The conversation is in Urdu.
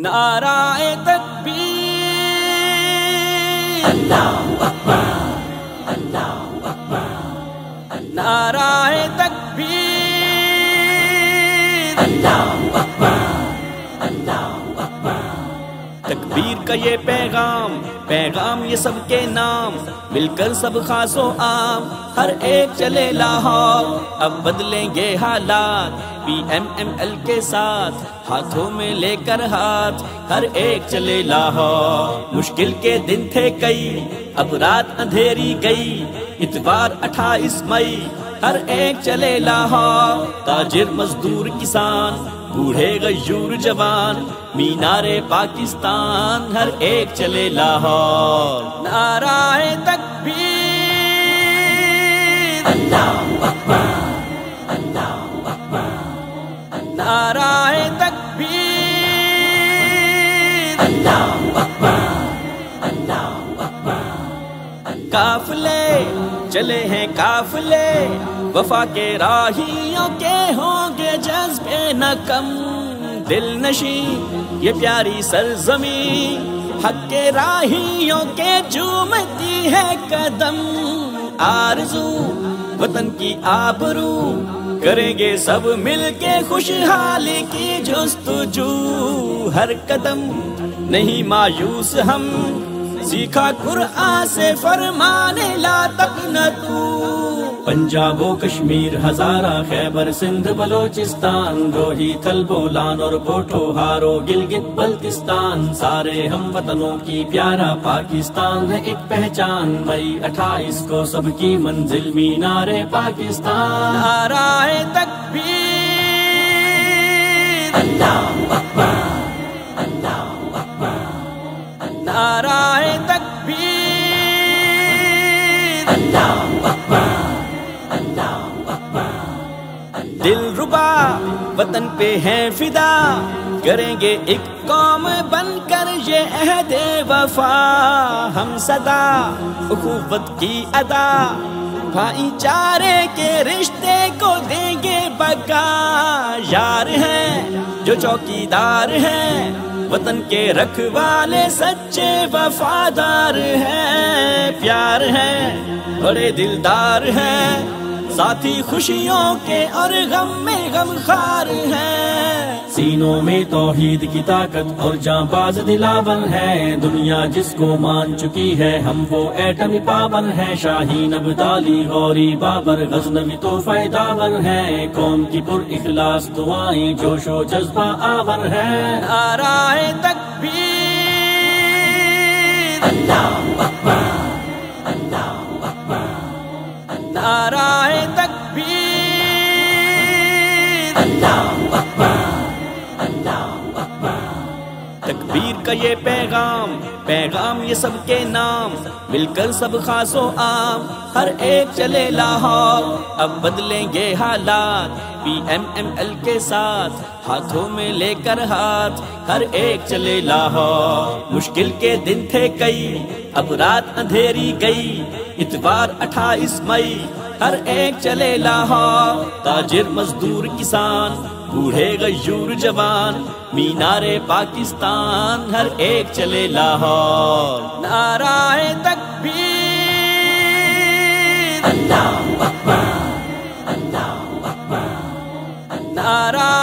نعرہ تکبیر، اللہ اکبر، اللہ اکبر، نعرہ تکبیر، اللہ اکبر، اللہ اکبر۔ تکبیر کا یہ پیغام یہ سب کے نام، مل کر سب خاص و عام، ہر ایک چلے لاہور، اب بدلیں گے حالات، PMML کے ساتھ، ہاتھوں میں لے کر ہاتھ، ہر ایک چلے لاہور۔ مشکل کے دن تھے کئی، اب رات اندھیری گئی، اتوار 28 مئی، ہر ایک چلے لاہور، تاجر مزدور کسان، بوڑھے غیور جوان، مینار پاکستان، ہر ایک چلے لاہور۔ نعرہ تکبیر، اللہ اکبر، اللہ اکبر، نعرہ تکبیر، اللہ اکبر، اللہ اکبر۔ قافلے چلے ہیں قافلے، وفا کے راہیوں کے ہوں گے جذبے نہ کم، دل نشیں یہ پیاری سرزمین، حق کے راہیوں کے چومتی ہے قدم، آرزو وطن کی آبرو، کریں گے سب مل کے خوشحالی کی جستجو، ہر قدم نہیں مایوس ہم، سیکھا قرآن سے فرمان لا تقنطوا۔ پنجاب و کشمیر، ہزارہ، خیبر، سندھ، بلوچستان، روہی، تھل، بولان اور پوٹھوہارو، گلگت، بلتستان، سارے ہم وطنوں کی پیارا پاکستان ہے ایک پہچان، مئی 28 کو سب کی منزل مینار پاکستان۔ نعرہ تکبیر، اللہ اکبر، اللہ اکبر، نعرہ تکبیر، اللہ اکبر، اللہ اکبر۔ دل ربا وطن پہ ہیں فدا، کریں گے ایک قوم بن کر یہ عہد وفا، ہم صدا اخوت کی ادا، بھائی چارے کے رشتے کو دیں گے بقا، یار ہیں جو چوکیدار ہیں، وطن کے رکھوالے سچے وفادار ہیں، پیار ہیں بڑے دلدار ہیں، ساتھی خوشیوں کے اور غم میں غمخوار ہیں، سینوں میں توحید کی طاقت اور جاں باز دلاور ہے، دنیا جس کو مان چکی ہے ہم وہ ایٹمی پاور ہے، شاہین ابدالی، غوری، بابر، غزنوی تو فائداور ہے، قوم کی پر اخلاص دعائیں جوش و جذبہ آور ہے۔ نعرہ تکبیر، اللہ اکبر، اللہ اکبر، نعرہ تکبیر، اللہ اکبر، اللہ اکبر۔ تکبیر کا یہ پیغام یہ سب کے نام، مل کر سب خاص و عام، ہر ایک چلے لاہور، اب بدلیں گے حالات، PMML کے ساتھ، ہاتھوں میں لے کر ہاتھ، ہر ایک چلے لاہور۔ مشکل کے دن تھے کئی، اب رات اندھیری گئی، اتوار 28 مئی، ہر ایک چلے لاہور، تاجر مزدور کسان، بوڑھے غیور جوان، مینار پاکستان، ہر ایک چلے لاہور۔ نعرہ تکبیر، اللہ اکبر، اللہ اکبر، نعرہ